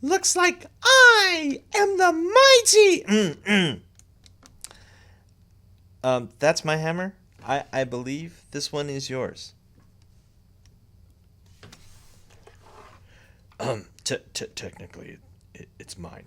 Looks like I am the mighty. That's my hammer. I believe this one is yours. Technically, it's mine.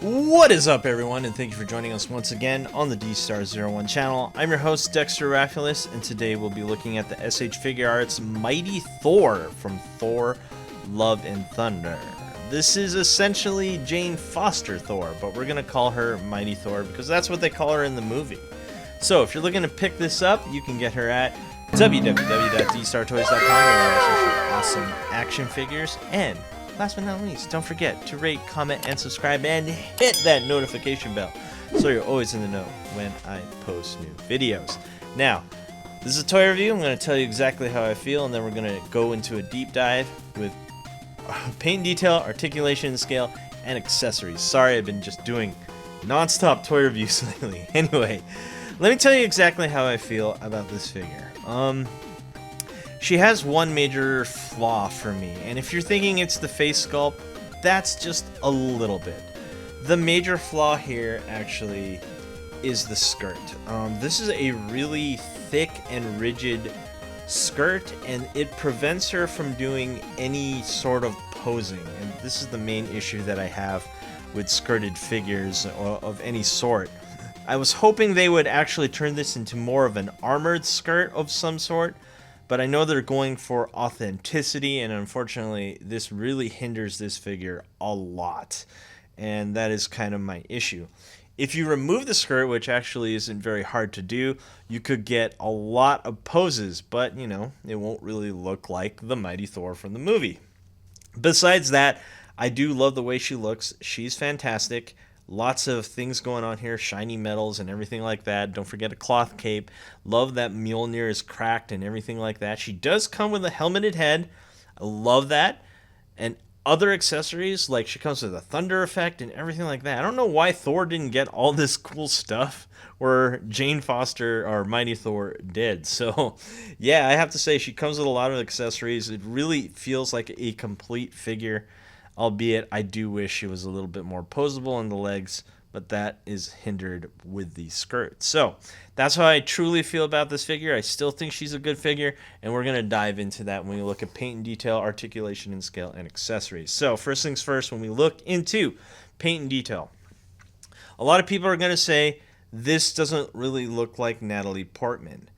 What is up, everyone, and thank you for joining us once again on the Dstar01 channel. I'm your host, Dexter Arafiles, and today we'll be looking at the SH Figuarts Mighty Thor from Thor, Love and Thunder. This is essentially Jane Foster Thor, but we're going to call her Mighty Thor because that's what they call her in the movie. So if you're looking to pick this up, you can get her at www.dstartoys.com, where they also show awesome action figures. And last but not least, don't forget to rate, comment, and subscribe, and hit that notification bell so you're always in the know when I post new videos. Now, this is a toy review. I'm going to tell you exactly how I feel, and then we're going to go into a deep dive with paint and detail, articulation and scale, and accessories. Sorry, I've been just doing non-stop toy reviews lately. Anyway, let me tell you exactly how I feel about this figure. She has one major flaw for me, and if you're thinking it's the face sculpt, that's just a little bit. The major flaw here actually is the skirt. This is a really thick and rigid skirt, and it prevents her from doing any sort of posing, and this is the main issue that I have with skirted figures of any sort. I was hoping they would actually turn this into more of an armored skirt of some sort, but I know they're going for authenticity, and unfortunately this really hinders this figure a lot, and that is kind of my issue. If you remove the skirt, which actually isn't very hard to do, you could get a lot of poses, but you know, it won't really look like the Mighty Thor from the movie. Besides that, I do love the way she looks. She's fantastic. Lots of things going on here, shiny metals and everything like that. Don't forget a cloth cape. Love that Mjolnir is cracked and everything like that. She does come with a helmeted head. I love that. And other accessories, like she comes with a thunder effect and everything like that. I don't know why Thor didn't get all this cool stuff where Jane Foster or Mighty Thor did. So yeah, I have to say she comes with a lot of accessories. It really feels like a complete figure, albeit I do wish she was a little bit more posable in the legs, but that is hindered with the skirt. So that's how I truly feel about this figure. I still think she's a good figure, and we're going to dive into that when we look at paint and detail, articulation and scale, and accessories. So first things first, when we look into paint and detail, a lot of people are going to say this doesn't really look like Natalie Portman.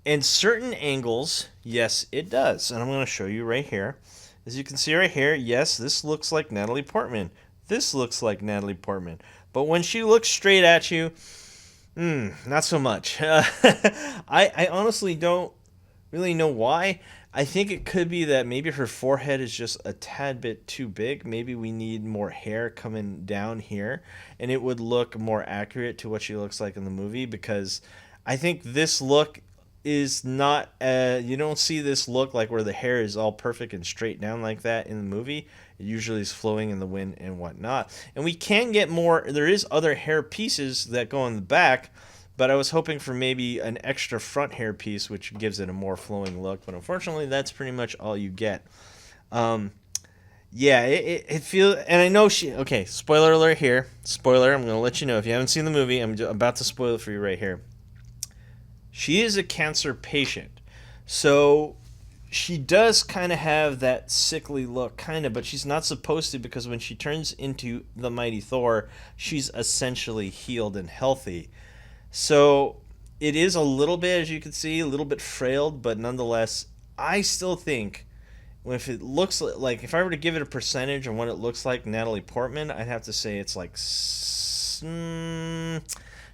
In certain angles, yes, it does, and I'm going to show you right here. As you can see right here, yes, this looks like Natalie Portman. This looks like Natalie Portman. But when she looks straight at you, not so much. I honestly don't really know why. I think it could be that maybe her forehead is just a tad bit too big. Maybe we need more hair coming down here, and it would look more accurate to what she looks like in the movie, because I think this look is not, you don't see this look like where the hair is all perfect and straight down like that in the movie. It usually is flowing in the wind and whatnot. And we can get more, there is other hair pieces that go on the back, but I was hoping for maybe an extra front hair piece, which gives it a more flowing look. But unfortunately, that's pretty much all you get. Yeah, it feels, and I know she, okay, spoiler alert here. Spoiler, I'm going to let you know. If you haven't seen the movie, I'm about to spoil it for you right here. She is a cancer patient, so she does kind of have that sickly look, kind of, but she's not supposed to, because when she turns into the Mighty Thor, she's essentially healed and healthy. So it is a little bit, as you can see, a little bit frailed, but nonetheless, I still think, if it looks like, if I were to give it a percentage on what it looks like Natalie Portman, I'd have to say it's like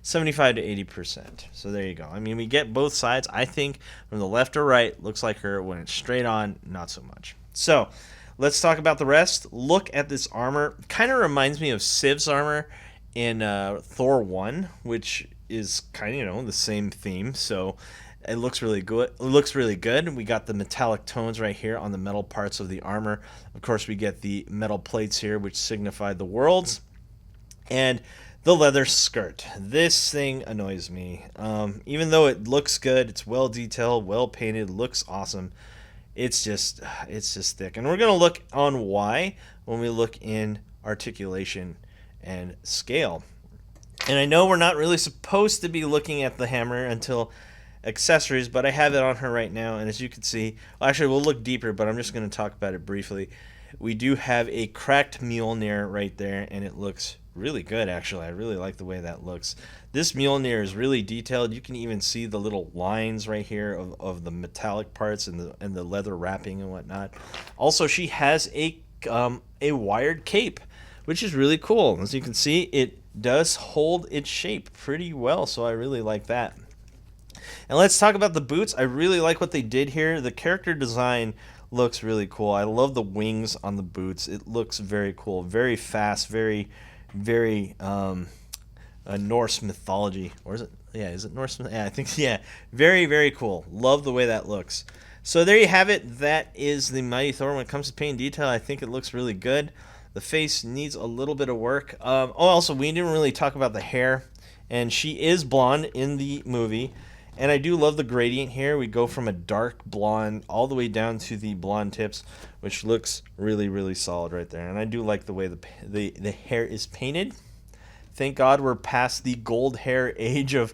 75 to 80%. So there you go. I mean, we get both sides. I think from the left or right, looks like her. When it's straight on, not so much. So let's talk about the rest. Look at this armor. Kind of reminds me of Siv's armor in Thor 1, which is kind of, you know, the same theme. So it looks really good. It looks really good. We got the metallic tones right here on the metal parts of the armor. Of course, we get the metal plates here, which signify the worlds. And The leather skirt. This thing annoys me. Even though it looks good, it's well detailed, well painted, looks awesome. It's just thick. And we're gonna look on why when we look in articulation and scale. And I know we're not really supposed to be looking at the hammer until accessories, but I have it on her right now, and as you can see, well, actually we'll look deeper, but I'm just going to talk about it briefly. We do have a cracked Mjolnir right there, and it looks really good, actually. I really like the way that looks. This Mjolnir is really detailed. You can even see the little lines right here of the metallic parts and the leather wrapping and whatnot. Also, she has a wired cape, which is really cool. As you can see, it does hold its shape pretty well, so I really like that. And let's talk about the boots. I really like what they did here. The character design looks really cool. I love the wings on the boots. It looks very cool, very fast, very Norse mythology. Or is it? Yeah, is it Norse? Yeah, I think, yeah. Very, very cool. Love the way that looks. So there you have it. That is the Mighty Thor. When it comes to paint detail, I think it looks really good. The face needs a little bit of work. Also, we didn't really talk about the hair. And she is blonde in the movie. And I do love the gradient here. We go from a dark blonde all the way down to the blonde tips, which looks really, really solid right there. And I do like the way the hair is painted. Thank God we're past the gold hair age of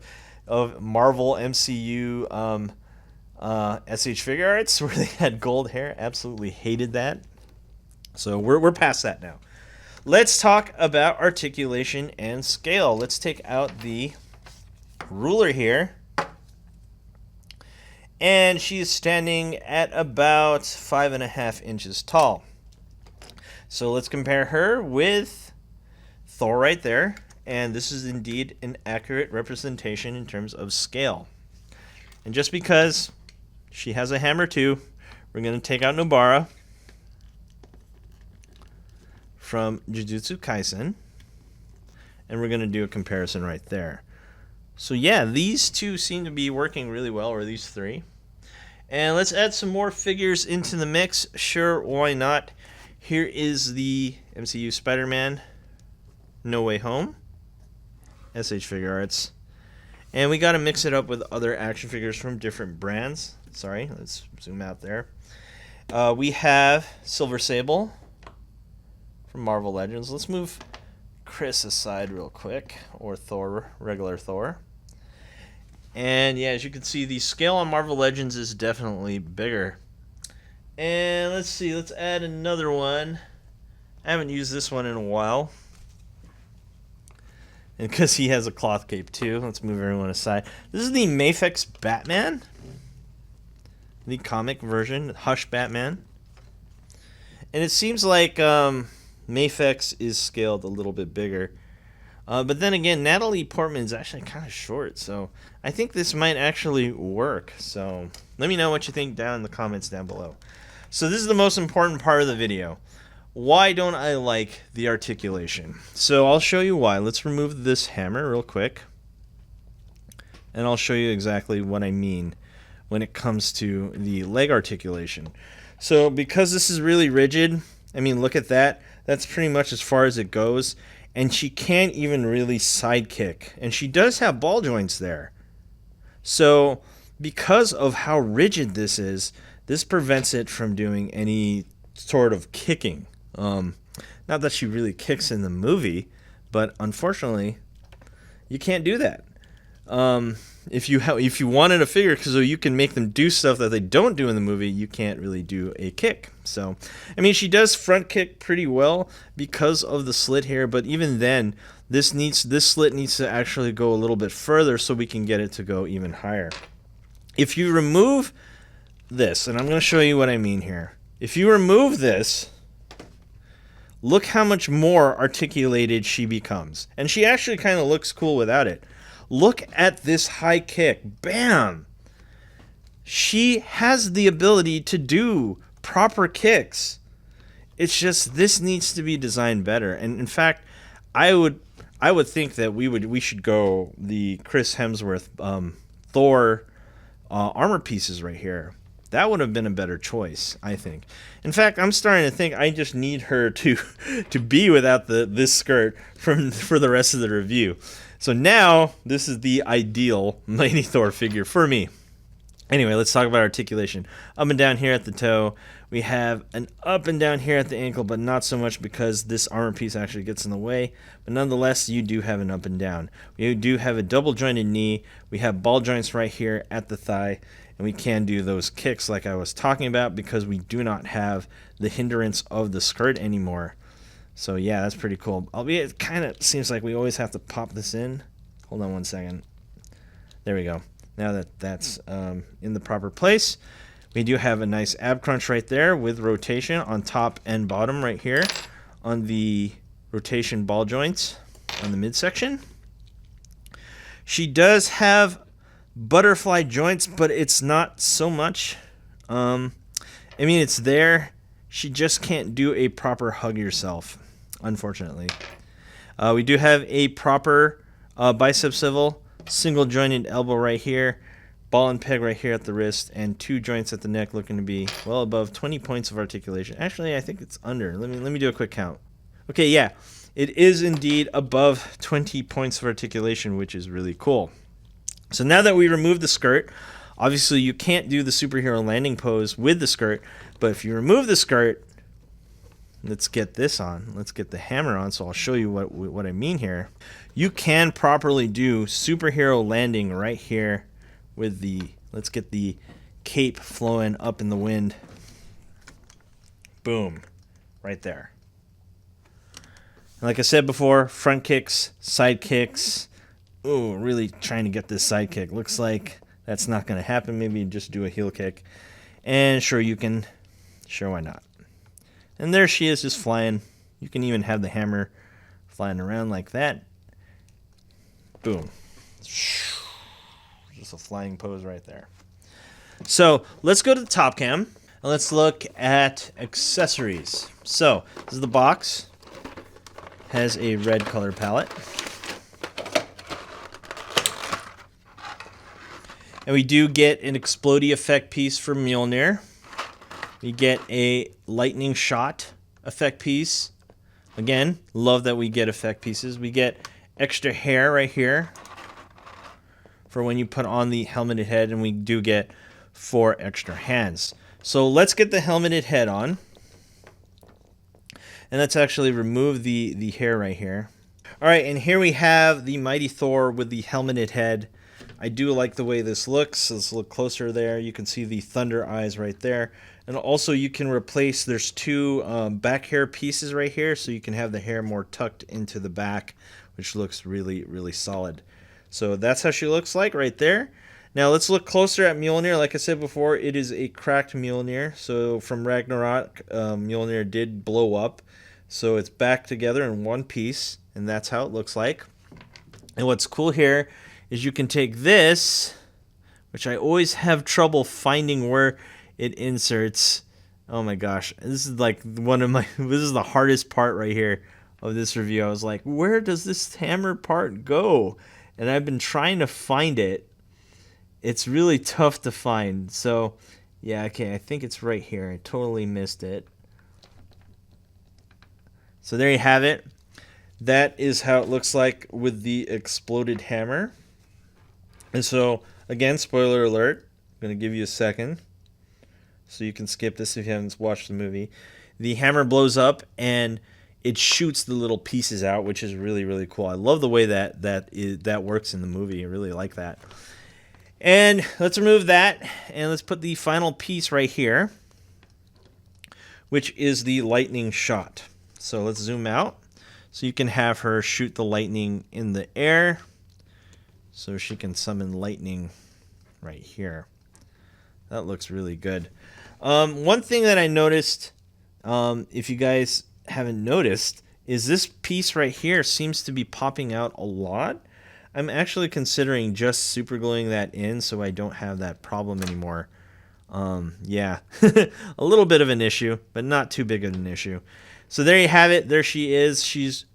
Marvel MCU SH Figuarts, where they had gold hair. Absolutely hated that. So we're past that now. Let's talk about articulation and scale. Let's take out the ruler here. And she's standing at about 5.5 inches tall. So let's compare her with Thor right there. And this is indeed an accurate representation in terms of scale. And just because she has a hammer too, we're going to take out Nobara from Jujutsu Kaisen, and we're going to do a comparison right there. So yeah, these two seem to be working really well, or these three. And let's add some more figures into the mix. Sure, why not? Here is the MCU Spider-Man No Way Home, SH Figuarts. And we got to mix it up with other action figures from different brands. Sorry, let's zoom out there. We have Silver Sable from Marvel Legends. Let's move Chris aside real quick, or Thor, regular Thor. And yeah, as you can see, the scale on Marvel Legends is definitely bigger. And let's see, let's add another one. I haven't used this one in a while. And because he has a cloth cape too, let's move everyone aside. This is the Mafex Batman, the comic version, Hush Batman. And it seems like Mafex is scaled a little bit bigger. But then again, Natalie Portman is actually kind of short, so I think this might actually work. So let me know what you think down in the comments down below. So this is the most important part of the video. Why don't I like the articulation? So I'll show you why. Let's remove this hammer real quick, and I'll show you exactly what I mean when it comes to the leg articulation. So because this is really rigid, I mean, look at that. That's pretty much as far as it goes. And she can't even really side kick. And she does have ball joints there. So because of how rigid this is, this prevents it from doing any sort of kicking. Not that she really kicks in the movie, but unfortunately, you can't do that. If you wanted a figure so you can make them do stuff that they don't do in the movie, you can't really do a kick. So, I mean, she does front kick pretty well because of the slit here, but even then, this slit needs to actually go a little bit further so we can get it to go even higher. If you remove this, and I'm going to show you what I mean here. If you remove this, look how much more articulated she becomes. And she actually kind of looks cool without it. Look at this high kick. Bam! She has the ability to do proper kicks. It's just this needs to be designed better. And in fact, I would think that we should go the Chris Hemsworth Thor armor pieces right here. That would have been a better choice, I think. In fact, I'm starting to think I just need her to to be without this skirt for the rest of the review. So now this is the ideal Mighty Thor figure for me. Anyway, let's talk about articulation. Up and down here at the toe. We have an up and down here at the ankle, but not so much because this armor piece actually gets in the way. But nonetheless, you do have an up and down. We do have a double jointed knee. We have ball joints right here at the thigh. And we can do those kicks like I was talking about because we do not have the hindrance of the skirt anymore. So yeah, that's pretty cool. Albeit it kind of seems like we always have to pop this in. Hold on one second. There we go. Now that that's in the proper place, we do have a nice ab crunch right there with rotation on top and bottom right here on the rotation ball joints on the midsection. She does have butterfly joints, but it's not so much. I mean, it's there. She just can't do a proper hug yourself, unfortunately. We do have a proper bicep swivel, single jointed elbow right here, ball and peg right here at the wrist, and 2 joints at the neck, looking to be well above 20 points of articulation. Actually, I think it's under. Let me do a quick count. Okay, yeah, it is indeed above 20 points of articulation, which is really cool. So now that we removed the skirt, obviously you can't do the superhero landing pose with the skirt, but if you remove the skirt, let's get this on. Let's get the hammer on, so I'll show you what I mean here. You can properly do superhero landing right here with the, let's get the cape flowing up in the wind. Boom, right there. And like I said before, front kicks, side kicks. Ooh, really trying to get this side kick. Looks like that's not going to happen. Maybe just do a heel kick. And sure, you can. Sure, why not? And there she is, just flying. You can even have the hammer flying around like that. Boom. Just a flying pose right there. So let's go to the top cam and let's look at accessories. So this is the box. Has a red color palette. And we do get an explodey effect piece from Mjolnir. We get a lightning shot effect piece. Again, love that we get effect pieces. We get extra hair right here for when you put on the helmeted head, and we do get 4 extra hands. So let's get the helmeted head on. And let's actually remove the hair right here. All right, and here we have the Mighty Thor with the helmeted head. I do like the way this looks. Let's look closer there. You can see the thunder eyes right there. And also you can replace, there's 2 back hair pieces right here, so you can have the hair more tucked into the back, which looks really, really solid. So that's how she looks like right there. Now let's look closer at Mjolnir. Like I said before, it is a cracked Mjolnir. So from Ragnarok, Mjolnir did blow up. So it's back together in one piece, and that's how it looks like. And what's cool here is you can take this, which I always have trouble finding where it inserts. Oh my gosh, this is like this is the hardest part right here of this review. I was like, where does this hammer part go? And I've been trying to find it. It's really tough to find. So yeah, okay, I think it's right here. I totally missed it. So there you have it. That is how it looks like with the exploded hammer. And so, again, spoiler alert. I'm going to give you a second so you can skip this if you haven't watched the movie. The hammer blows up and it shoots the little pieces out, which is really, really cool. I love the way that works in the movie. I really like that. And let's remove that, and let's put the final piece right here, which is the lightning shot. So let's zoom out so you can have her shoot the lightning in the air. So she can summon lightning right here. That looks really good. One thing that I noticed, if you guys haven't noticed, is this piece right here seems to be popping out a lot. I'm actually considering just super gluing that in so I don't have that problem anymore. Yeah, a little bit of an issue, but not too big of an issue. So there you have it. There she is. She's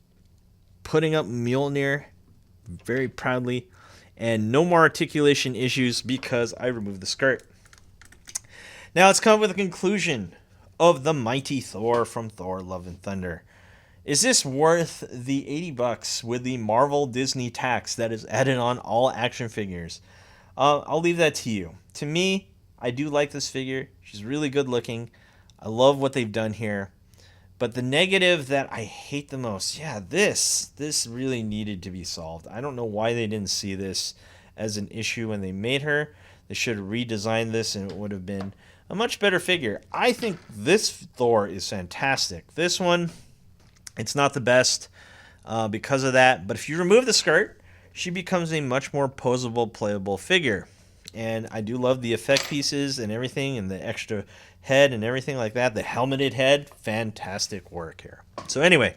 putting up Mjolnir very proudly. And no more articulation issues because I removed the skirt. Now let's come up with a conclusion of the mighty Thor from Thor Love and Thunder. Is this worth the $80 with the Marvel Disney tax that is added on all action figures? I'll leave that to you. To me, I do like this figure. She's really good looking. I love what they've done here. But the negative that I hate the most, yeah, this really needed to be solved. I don't know why they didn't see this as an issue when they made her. They should have redesigned this and it would have been a much better figure. I think this Thor is fantastic. This one, it's not the best because of that. But if you remove the skirt, she becomes a much more posable, playable figure. And I do love the effect pieces and everything and the extra head and everything like that. The helmeted head, fantastic work here. So anyway,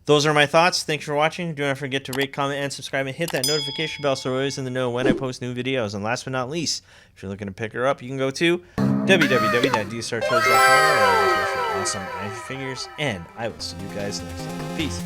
those are my thoughts. Thanks for watching. Do not forget to rate, comment, and subscribe, and hit that notification bell so you're always in the know when I post new videos. And last but not least, if you're looking to pick her up, you can go to www.Dstar01 awesome action figures, and I will see you guys next time. Peace.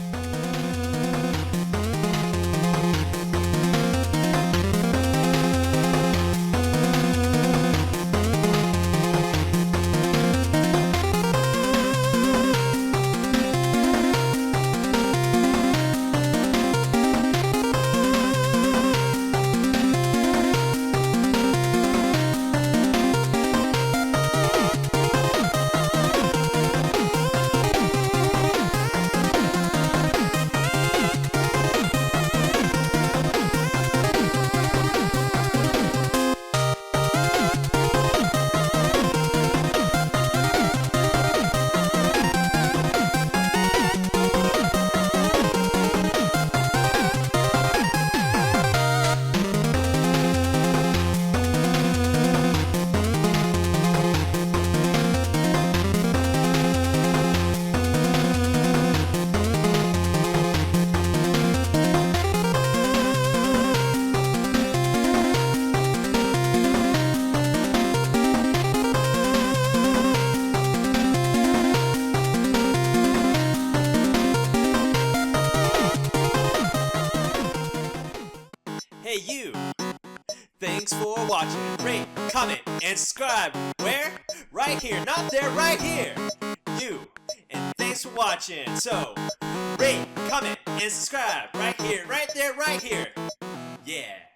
Hey you! Thanks for watching. Rate, comment, and subscribe. Where? Right here. Not there, right here. You. And thanks for watching. So, rate, comment, and subscribe. Right here, right there, right here. Yeah.